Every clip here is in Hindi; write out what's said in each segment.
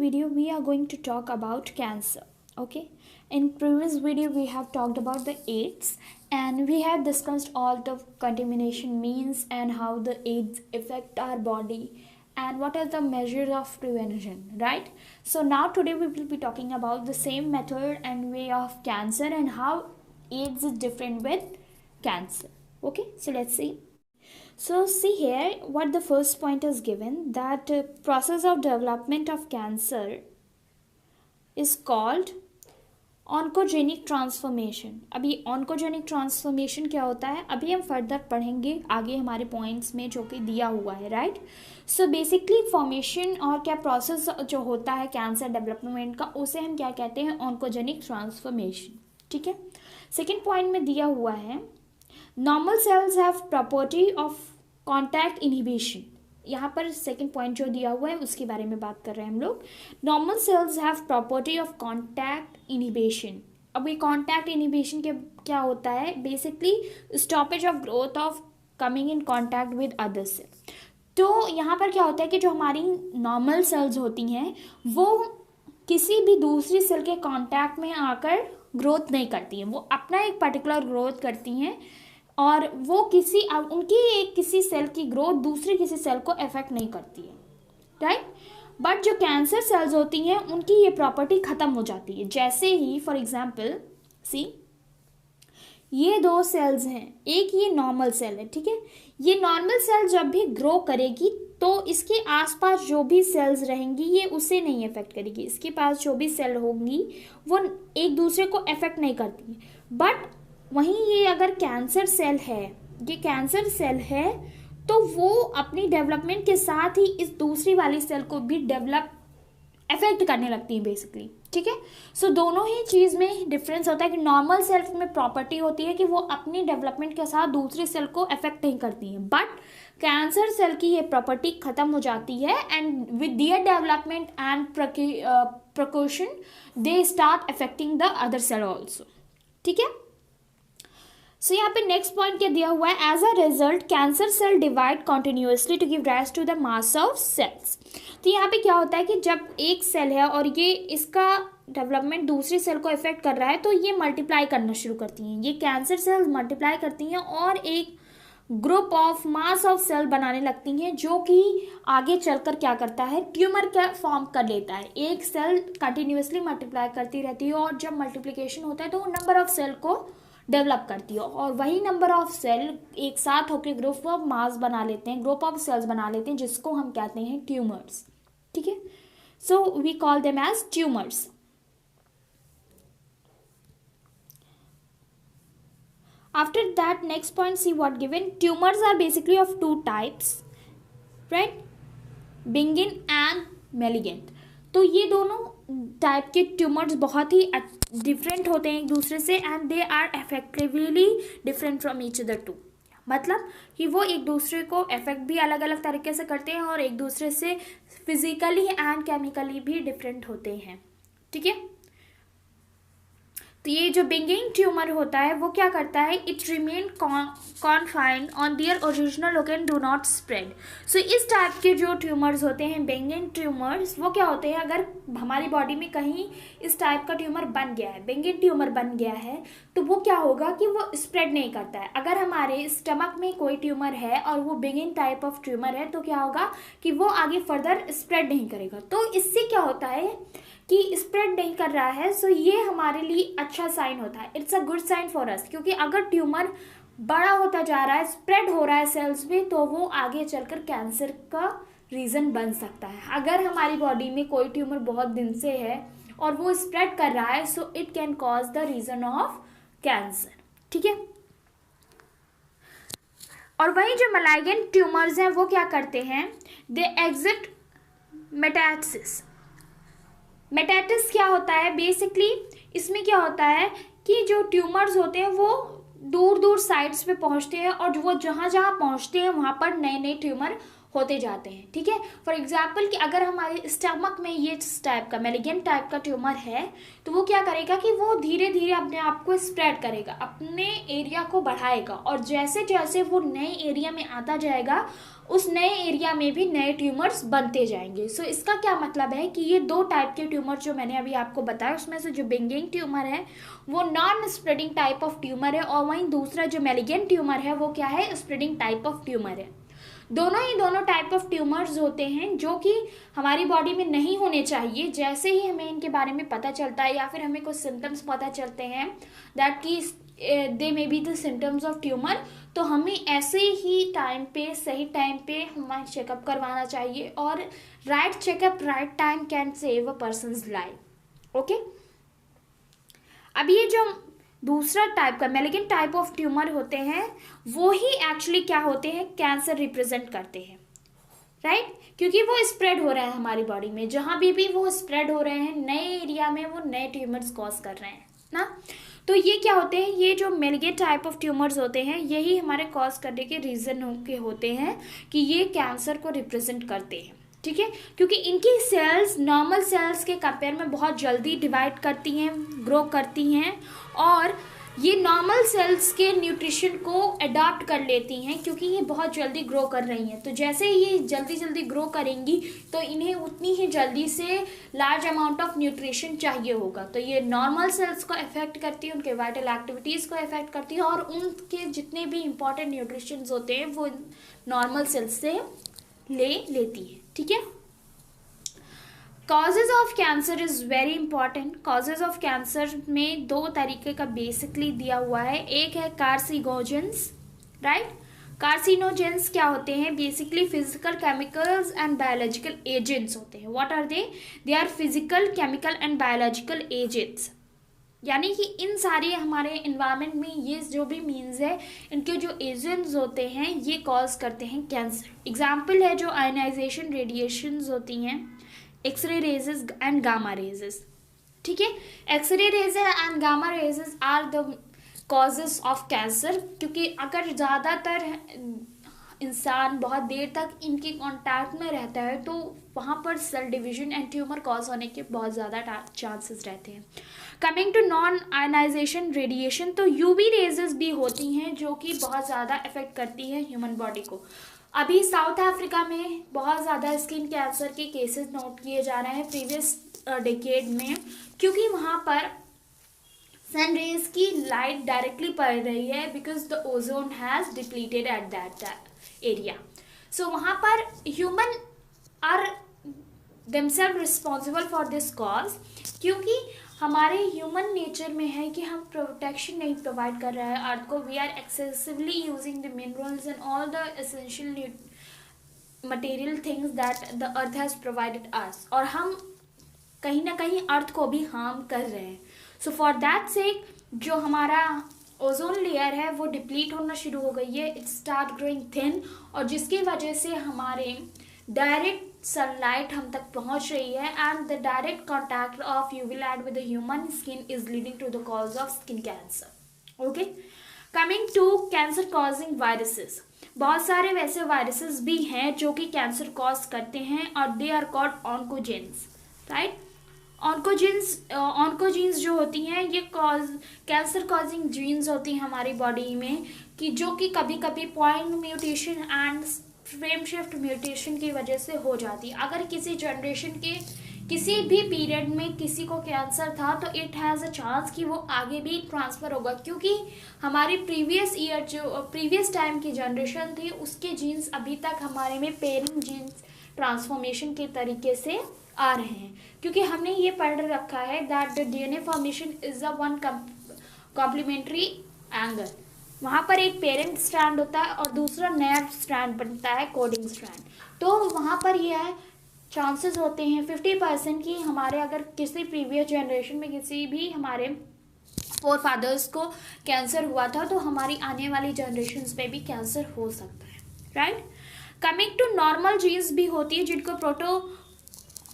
video we are going to talk about cancer. Okay, in previous video we have talked about the AIDS and we have discussed all the contamination means and how the AIDS affect our body and what are the measures of prevention, right? So now today we will be talking about the same method and way of cancer and how AIDS is different with cancer. Okay, so let's see. So see here what the first point is given, that process of development of cancer is called oncogenic transformation. अभी ऑन्कोजेनिक ट्रांसफॉर्मेशन क्या होता है अभी हम फर्दर पढ़ेंगे आगे हमारे पॉइंट्स में जो कि दिया हुआ है, राइट. सो बेसिकली फॉर्मेशन और क्या प्रोसेस जो होता है कैंसर डेवलपमेंट का उसे हम क्या कहते हैं, ऑन्कोजेनिक ट्रांसफॉर्मेशन. ठीक है. सेकेंड पॉइंट में दिया हुआ है normal cells have property of contact inhibition. यहाँ पर सेकेंड पॉइंट जो दिया हुआ है उसके बारे में बात कर रहे हैं हम लोग. Normal cells have property of contact inhibition. अब ये कॉन्टैक्ट इनहिबिशन के क्या होता है, basically stoppage of growth of coming in contact with other cell. तो यहाँ पर क्या होता है कि जो हमारी नॉर्मल सेल्स होती हैं वो किसी भी दूसरी सेल के कॉन्टैक्ट में आकर ग्रोथ नहीं करती हैं, वो अपना एक पर्टिकुलर ग्रोथ करती हैं और वो किसी सेल की ग्रोथ दूसरी किसी सेल को अफेक्ट नहीं करती है, राइट. बट जो कैंसर सेल्स होती हैं उनकी ये प्रॉपर्टी खत्म हो जाती है. जैसे ही फॉर एग्जांपल सी ये दो सेल्स हैं, एक ये नॉर्मल सेल है, ठीक है. ये नॉर्मल सेल जब भी ग्रो करेगी तो इसके आसपास जो भी सेल्स रहेंगी ये उसे नहीं अफेक्ट करेगी. इसके पास जो भी सेल होंगी वो एक दूसरे को अफेक्ट नहीं करती. बट वहीं ये अगर कैंसर सेल है, ये कैंसर सेल है तो वो अपनी डेवलपमेंट के साथ ही इस दूसरी वाली सेल को भी अफेक्ट करने लगती है बेसिकली. ठीक है. सो दोनों ही चीज़ में डिफरेंस होता है कि नॉर्मल सेल में प्रॉपर्टी होती है कि वो अपनी डेवलपमेंट के साथ दूसरी सेल को अफेक्ट नहीं करती है. बट कैंसर सेल की ये प्रॉपर्टी खत्म हो जाती है and with their development and precaution they start affecting the other cell also. ठीक है. सो यहाँ पे नेक्स्ट पॉइंट क्या दिया हुआ है, as a result cancer cell divide continuously to give rise to the mass of cells. तो यहाँ पे क्या होता है कि जब एक सेल है और ये इसका डेवलपमेंट दूसरी सेल को इफेक्ट कर रहा है तो ये मल्टीप्लाई करना शुरू करती हैं. ये कैंसर सेल्स मल्टीप्लाई करती हैं और एक group of mass of cell बनाने लगती हैं जो कि आगे चलकर क्या करता है, ट्यूमर का फॉर्म कर लेता है. एक सेल कंटिन्यूसली मल्टीप्लाई करती रहती है और जब मल्टीप्लिकेशन होता है तो वो नंबर ऑफ सेल को डेवलप करती है और वही नंबर ऑफ सेल एक साथ होकर ग्रुप ऑफ मास बना लेते हैं, ग्रुप ऑफ सेल्स बना लेते हैं जिसको हम कहते हैं ट्यूमर्स. ठीक है. So we call them as tumours. After that, next point, see what given. Tumors are basically of two types, right? Benign and malignant. तो ये दोनों टाइप के ट्यूमर्स बहुत ही डिफरेंट होते हैं एक दूसरे से and they are effectively different from each other too. मतलब कि वो एक दूसरे को इफेक्ट भी अलग अलग तरीके से करते हैं और एक दूसरे से फिजिकली एंड केमिकली भी डिफरेंट होते हैं. ठीक है. तो ये जो बेनिग्न ट्यूमर होता है वो क्या करता है, it remain confined on their original location, do not spread. So इस टाइप के जो ट्यूमर्स होते हैं बेनिग्न ट्यूमर्स वो क्या होते हैं, अगर हमारी बॉडी में कहीं इस टाइप का ट्यूमर बन गया है, बेनिग्न ट्यूमर बन गया है तो वो क्या होगा कि वो स्प्रेड नहीं करता है. अगर हमारे स्टमक में कोई ट्यूमर है और वो बेनिग्न टाइप ऑफ ट्यूमर है तो क्या होगा कि वो आगे फर्दर स्प्रेड नहीं करेगा. तो इससे क्या होता है कि स्प्रेड नहीं कर रहा है. सो ये हमारे लिए अच्छा साइन होता है, it's a good sign for us. क्योंकि अगर ट्यूमर बड़ा होता जा रहा है, स्प्रेड हो रहा है सेल्स में, तो वो आगे चलकर कैंसर का रीज़न बन सकता है. अगर हमारी बॉडी में कोई ट्यूमर बहुत दिन से है और वो स्प्रेड कर रहा है so it can cause the reason of cancer. ठीक है. और वही जो मैलिग्नेंट ट्यूमर्स हैं वो क्या करते हैं, दे एग्जिट मेटास्टेसिस. मेटास्टेसिस क्या होता है, बेसिकली इसमें क्या होता है कि जो ट्यूमर्स होते हैं वो दूर दूर साइड्स पे पहुंचते हैं और वो जहाँ जहाँ पहुंचते हैं वहाँ पर नए नए ट्यूमर होते जाते हैं, ठीक है। फॉर एग्जाम्पल कि अगर हमारे स्टमक में ये टाइप का मैलिग्नेंट टाइप का ट्यूमर है तो वो क्या करेगा कि वो धीरे धीरे अपने आप को स्प्रेड करेगा, अपने एरिया को बढ़ाएगा, और जैसे जैसे वो नए एरिया में आता जाएगा उस नए एरिया में भी नए ट्यूमर्स बनते जाएंगे। सो इसका क्या मतलब है कि ये दो टाइप के ट्यूमर जो मैंने अभी आपको बताया, उसमें से जो बिंगिंग ट्यूमर है वो non spreading type of tumour है, और वहीं दूसरा जो मैलिग्नेंट ट्यूमर है वो क्या है, स्प्रेडिंग टाइप ऑफ ट्यूमर है। दोनों टाइप ऑफ ट्यूमर्स होते हैं जो कि हमारी बॉडी में नहीं होने चाहिए। जैसे ही हमें इनके बारे में पता चलता है या फिर हमें कुछ सिम्टम्स पता चलते हैं दैट की they may be the symptoms of tumour, तो हमें ऐसे ही टाइम पे, सही टाइम पे हमारा चेकअप करवाना चाहिए, और right checkup right time can save a person's life. Okay, अब ये जो दूसरा टाइप का मैलिग्नेंट टाइप ऑफ ट्यूमर होते हैं वो ही एक्चुअली क्या होते हैं, कैंसर रिप्रेजेंट करते हैं, राइट क्योंकि वो स्प्रेड हो रहा है हमारी बॉडी में, जहां भी वो स्प्रेड हो रहे हैं नए एरिया में, वो नए ट्यूमर्स कॉज कर रहे हैं ना। तो ये क्या होते हैं, ये जो मैलिग्नेंट टाइप ऑफ ट्यूमर्स होते हैं यही हमारे कॉज करने के रीजन होते हैं कि ये कैंसर को रिप्रेजेंट करते हैं, ठीक है, क्योंकि इनकी सेल्स नॉर्मल सेल्स के कंपेयर में बहुत जल्दी डिवाइड करती हैं, ग्रो करती हैं, और ये नॉर्मल सेल्स के न्यूट्रिशन को अडॉप्ट कर लेती हैं क्योंकि ये बहुत जल्दी ग्रो कर रही हैं। तो जैसे ये जल्दी ग्रो करेंगी तो इन्हें उतनी ही जल्दी से लार्ज अमाउंट ऑफ न्यूट्रिशन चाहिए होगा। तो ये नॉर्मल सेल्स को अफेक्ट करती है, उनके वाइटल एक्टिविटीज़ को अफेक्ट करती है, और उनके जितने भी इंपॉर्टेंट न्यूट्रिशंस होते हैं वो नॉर्मल सेल्स से ले लेती है, ठीक है। Causes of cancer is very important. Causes of cancer में दो तरीके का बेसिकली दिया हुआ है, एक है कार्सिनोजेंस, राइट। कार्सिनोजेंस क्या होते हैं, basically physical, chemicals and biological agents होते हैं। What are they are physical, chemical and biological agents, यानी कि इन सारे हमारे इन्वायरमेंट में ये जो भी मीन्स है इनके जो एजेंट्स होते हैं ये कॉज करते हैं कैंसर। एग्जाम्पल है जो आयनाइजेशन रेडिएशंस होती हैं, X ray rays and gamma rays, ठीक है। X ray rays and gamma rays are the causes of cancer, क्योंकि अगर ज़्यादातर इंसान बहुत देर तक इनके कांटेक्ट में रहता है तो वहाँ पर cell division and tumour cause होने के बहुत ज़्यादा चांसेस रहते हैं। Coming to non ionization radiation, तो यूवी रेजेस भी होती हैं जो कि बहुत ज़्यादा अफेक्ट करती है ह्यूमन बॉडी को। अभी साउथ अफ्रीका में बहुत ज़्यादा स्किन कैंसर के केसेस नोट किए जा रहे हैं प्रीवियस डिकेड में, क्योंकि वहाँ पर सन रेज की लाइट डायरेक्टली पड़ रही है because the ozone has depleted at that area. So वहाँ पर human are themselves responsible for this cause, क्योंकि हमारे ह्यूमन नेचर में है कि हम प्रोटेक्शन नहीं प्रोवाइड कर रहे हैं अर्थ को। We are excessively using the minerals and all the essential material things that the earth has provided us, और हम कहीं ना कहीं अर्थ को भी हार्म कर रहे हैं। सो फॉर दैट सेक जो हमारा ओजोन लेयर है वो डिप्लीट होना शुरू हो गई है, इट स्टार्ट ग्रोइंग थिन, और जिसकी वजह से हमारे डायरेक्ट सनलाइट हम तक पहुंच रही है and the direct contact of UV light with the human skin is leading to the cause of skin cancer. Okay, coming to cancer causing viruses, बहुत सारे वैसे वायरसेस भी हैं जो कि कैंसर कॉज करते हैं और they are called oncogenes, right. Oncogenes जो होती हैं ये कैंसर कॉजिंग जीन्स होती हैं हमारी बॉडी में, कि जो कि कभी कभी point mutation and frame shift mutation की वजह से हो जाती है। अगर किसी जनरेशन के किसी भी पीरियड में किसी को कैंसर था तो इट हैज़ अ चांस कि वो आगे भी ट्रांसफ़र होगा, क्योंकि हमारी प्रीवियस टाइम की जनरेशन थी उसके जीन्स अभी तक हमारे में पेयरिंग जीन्स ट्रांसफॉर्मेशन के तरीके से आ रहे हैं। क्योंकि हमने ये पढ़ रखा है that the DNA formation is a one complementary angle, वहाँ पर एक पेरेंट स्ट्रैंड होता है और दूसरा नया स्ट्रैंड बनता है कोडिंग स्ट्रैंड। तो वहाँ पर यह है चांसेस होते हैं 50% की हमारे अगर किसी प्रीवियस जनरेशन में किसी भी हमारे फोर फादर्स को कैंसर हुआ था तो हमारी आने वाली जनरेशन्स में भी कैंसर हो सकता है, right. Coming to normal genes भी होती है जिनको प्रोटो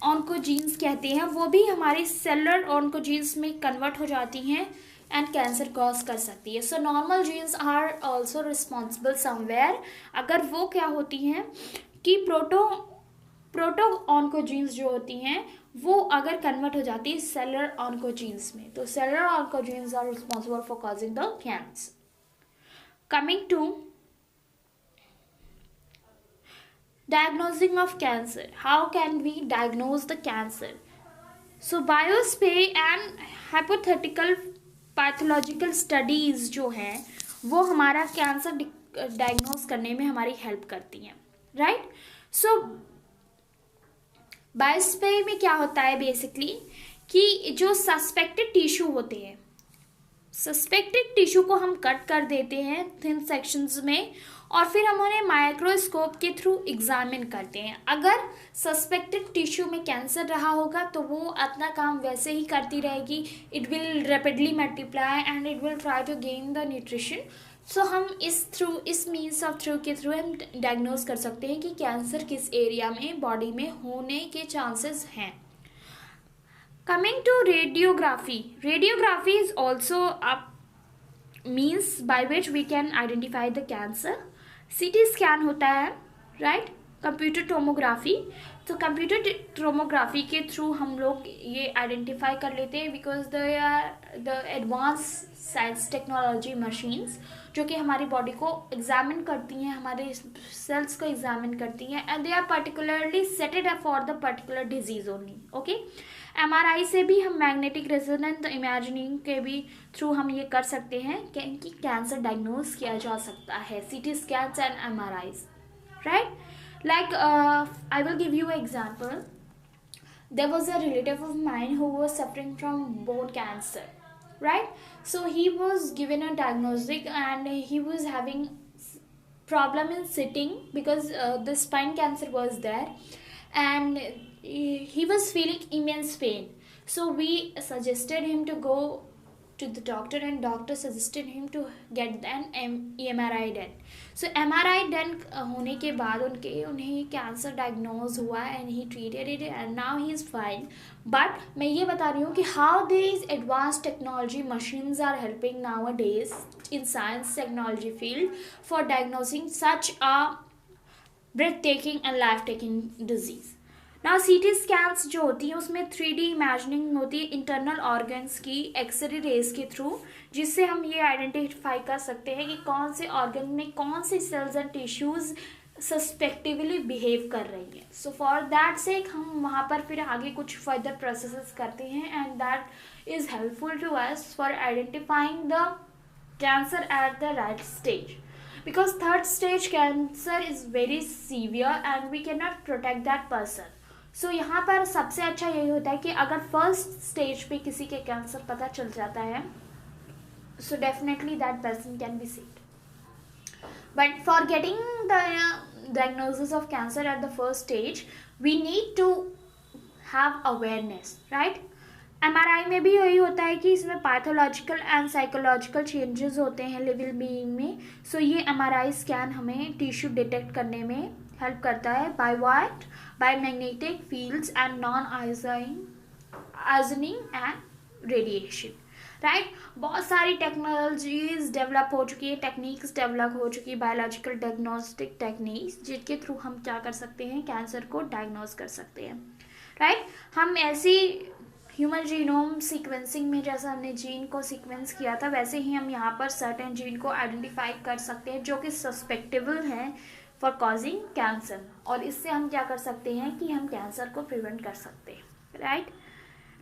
ऑन्कोजीन्स कहते हैं, वो भी हमारी सेलुलर ऑन्कोजीन्स में कन्वर्ट हो जाती हैं एंड कैंसर कॉज कर सकती है। So normal genes are also responsible somewhere. अगर वो क्या होती हैं कि प्रोटो ऑन्कोजीन्स जो होती हैं वो अगर कन्वर्ट हो जाती है सेलुलर ऑन्कोजीन्स में, तो cellular oncogenes are responsible for causing the cancer. Coming to diagnosing of cancer. How can we diagnose the cancer? So biopsy and hypothetical pathological studies जो हैं वो हमारा कैंसर डायग्नोज करने में हमारी हेल्प करती हैं, राइट. सो बायोप्सी में क्या होता है बेसिकली कि जो सस्पेक्टेड टिश्यू होते हैं, सस्पेक्टेड टिश्यू को हम कट कर देते हैं थिन सेक्शंस में और फिर हम उन्हें माइक्रोस्कोप के थ्रू एग्जामिन करते हैं. अगर सस्पेक्टेड टिश्यू में कैंसर रहा होगा तो वो अपना काम वैसे ही करती रहेगी. It will rapidly multiply and it will try to gain the nutrition. So हम इस मीन्स ऑफ थ्रू के थ्रू हम डायग्नोज कर सकते हैं कि कैंसर किस एरिया में बॉडी में होने के चांसेस हैं. Coming to radiography. Radiography is also a means by which we can identify the cancer. CT scan होता है, right? Computer tomography. तो कंप्यूटर टोमोग्राफी के थ्रू हम लोग ये आइडेंटिफाई कर लेते हैं because they are the advance science technology machines जो कि हमारी बॉडी को एग्जामिन करती हैं, हमारे सेल्स को एग्जामिन करती हैं and they are particularly seated for the particular disease only. Okay. MRI से भी हम मैग्नेटिक रेजोनेंस इमेजिंग के भी थ्रू हम ये कर सकते हैं कि कैंसर डायग्नोज किया जा सकता है. CT scans and MRIs, right? Like I will give you an example. There was a relative of mine who was suffering from bone cancer, right? So he was given a diagnostic and he was having problem in sitting because the spine cancer was there and he was feeling immense pain. So we suggested him to go to the doctor and doctor suggested him to get an MRI done. So MRI done होने के बाद उन्हें कैंसर डायग्नोज हुआ and he treated it and now he is fine. But मैं ये बता रही हूँ कि how these advanced technology machines are helping nowadays in science technology field for diagnosing such a breathtaking and life-taking disease. ना CT स्कैन्स जो होती हैं उसमें 3D इमेजिनिंग होती है इंटरनल ऑर्गन्स की एक्सरे रेज के थ्रू, जिससे हम ये आइडेंटिफाई कर सकते हैं कि कौन से ऑर्गन में कौन से सेल्स एंड टिश्यूज सस्पेक्टिवली बिहेव कर रही हैं. सो फॉर दैट सेक हम वहाँ पर फिर आगे कुछ फर्दर प्रोसेसेस करते हैं and that is helpful to us for identifying the cancer at the right stage. Because third stage cancer is very severe and we cannot protect that person. So यहाँ पर सबसे अच्छा यही होता है कि अगर फर्स्ट स्टेज पे किसी के कैंसर पता चल जाता है so definitely that person can be saved. But for getting the diagnosis of cancer at the first stage we need to have awareness, right? MRI में भी यही होता है कि इसमें पैथोलॉजिकल एंड साइकोलॉजिकल चेंजेस होते हैं लिविंग बीइंग में. सो ये MRI स्कैन हमें टिश्यू डिटेक्ट करने में हेल्प करता है by what, by magnetic fields and non ionizing and radiation, right. बहुत सारी टेक्नोलॉजीज डेवलप हो चुकी है, टेक्निक्स डेवलप हो चुकी है, बायोलॉजिकल डायग्नोस्टिक टेक्निक्स जिनके थ्रू हम क्या कर सकते हैं, कैंसर को डायग्नोज कर सकते हैं, राइट. हम ऐसी ह्यूमन जीनोम सीक्वेंसिंग में जैसा हमने जीन को सीक्वेंस किया था वैसे ही हम यहाँ पर सर्टेन जीन को आइडेंटिफाई कर सकते हैं जो कि सस्पेक्टेबल हैं फॉर कॉजिंग कैंसर, और इससे हम क्या कर सकते हैं कि हम कैंसर को प्रिवेंट कर सकते हैं, राइट.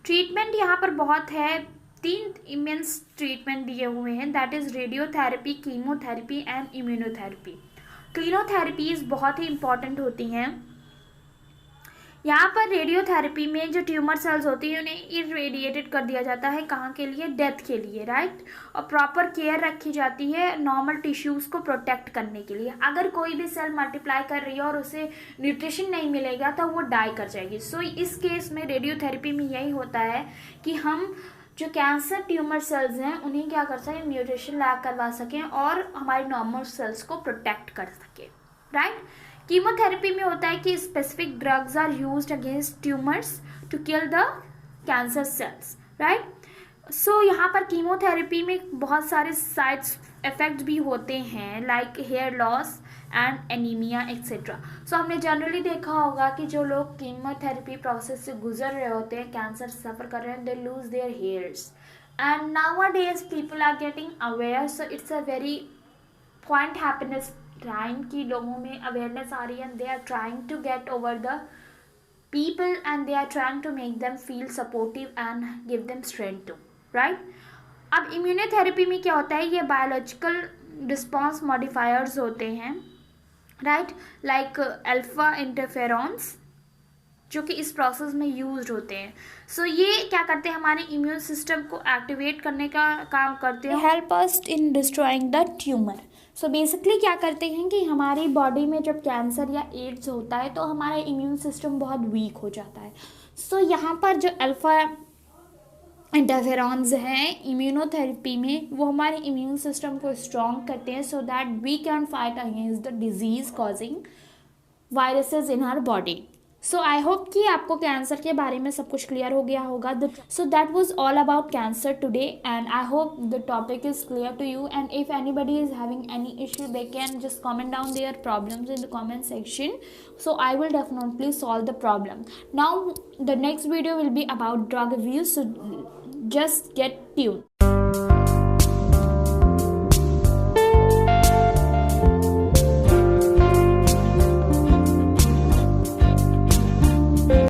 ट्रीटमेंट यहाँ पर बहुत है, 3 इमेंस ट्रीटमेंट दिए हुए हैं, that is radiotherapy, chemotherapy and immunotherapy. क्लिनोथेरेपीज बहुत ही इंपॉर्टेंट होती हैं. यहाँ पर रेडियोथेरेपी में जो ट्यूमर सेल्स होती हैं उन्हें इरेडिएटेड कर दिया जाता है, कहाँ के लिए, डेथ के लिए, राइट. और प्रॉपर केयर रखी जाती है नॉर्मल टिश्यूज़ को प्रोटेक्ट करने के लिए. अगर कोई भी सेल मल्टीप्लाई कर रही है और उसे न्यूट्रिशन नहीं मिलेगा तो वो डाई कर जाएगी. सो इस केस में रेडियोथेरेपी में यही होता है कि हम जो कैंसर ट्यूमर सेल्स हैं उन्हें क्या कर सकें, न्यूट्रिशन लैग करवा सकें और हमारे नॉर्मल सेल्स को प्रोटेक्ट कर सकें, राइट. कीमोथेरेपी में होता है कि specific drugs are used against tumours to kill the cancer cells, right. So यहाँ पर कीमोथेरेपी में बहुत सारे साइड इफ़ेक्ट्स भी होते हैं like hair loss and anaemia etcetera. So हमने जनरली देखा होगा कि जो लोग कीमोथेरेपी प्रोसेस से गुजर रहे होते हैं, कैंसर सफ़र कर रहे हैं, they lose their hairs and nowadays people are getting aware. So it's a very point happiness time कि लोगों में अवेयरनेस आ रही है and they are trying to get over the people and they are trying to make them feel supportive and give them strength too, right? अब इम्यूनोथेरेपी में क्या होता है, ये बायोलॉजिकल रिस्पॉन्स मॉडिफायर्स होते हैं, राइट, लाइक अल्फा इंटरफेरॉन्स, जो कि इस प्रोसेस में यूज होते हैं। सो ये क्या करते हैं, हमारे इम्यून सिस्टम को एक्टिवेट करने का काम करते हैं, help us in destroying the tumour. So basically क्या करते हैं कि हमारी बॉडी में जब कैंसर या एड्स होता है तो हमारा इम्यून सिस्टम बहुत वीक हो जाता है। सो यहाँ पर जो अल्फा इंटरफेरॉन्स हैं इम्यूनोथेरेपी में, वो हमारे इम्यून सिस्टम को स्ट्रॉन्ग करते हैं so that we can fight against the disease causing viruses in our body. So I hope कि आपको कैंसर के बारे में सब कुछ क्लियर हो गया होगा। So that was all about cancer today and I hope the topic is clear to you and if anybody is having any issue they can just comment down their problems in the comment section, so I will definitely solve the problem. Now the next video will be about drug abuse, so just get tuned.